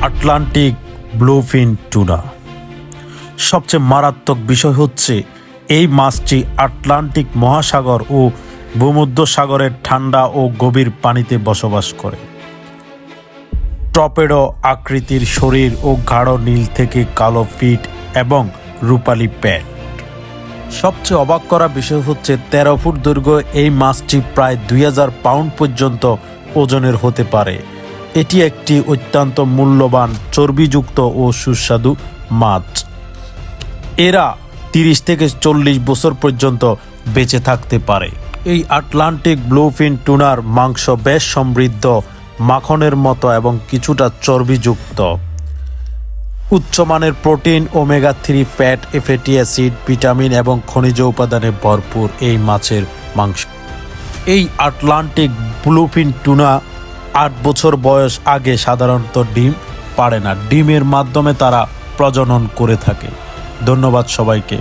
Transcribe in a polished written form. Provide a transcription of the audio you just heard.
Atlantic bluefin tuna. সবচেয়ে মারাত্মক বিষয় হচ্ছে এই মাছটি আটলান্টিক মহাসাগর ও ভূমধ্যসাগরের ঠান্ডা ও গভীর পানিতে বসবাস করে। টর্পেডো আকৃতির শরীর ও গাঢ় নীল থেকে কালো পিঠ এবং রূপালী প্যাড। সবচেয়ে অবাক করা বিষয় হচ্ছে 13 ফুট দৈর্ঘ্য এই মাছটি প্রায় 2000 পাউন্ড পর্যন্ত ওজনের হতে পারে। এটি একটি অত্যন্ত মূল্যবান চর্বিযুক্ত ও সুস্বাদু মাছ। এরা 30 থেকে 40 বছর পর্যন্ত বেঁচে থাকতে পারে। এই আটলান্টিক ব্লুফিন টুনার মাংস বেশ সমৃদ্ধ, মাখনের মতো এবং কিছুটা চর্বিযুক্ত। উচ্চমানের protein, omega 3 fat, fatty acid, vitamin এবং খনিজ উপাদানে ভরপুর এই মাছের মাংস। এই আটলান্টিক ব্লুফিন টুনা 8 বছর বয়স আগে সাধারণত ডিম পাড়ে না। ডিমের মাধ্যমে তারা প্রজনন করে থাকে। ধন্যবাদ সবাইকে।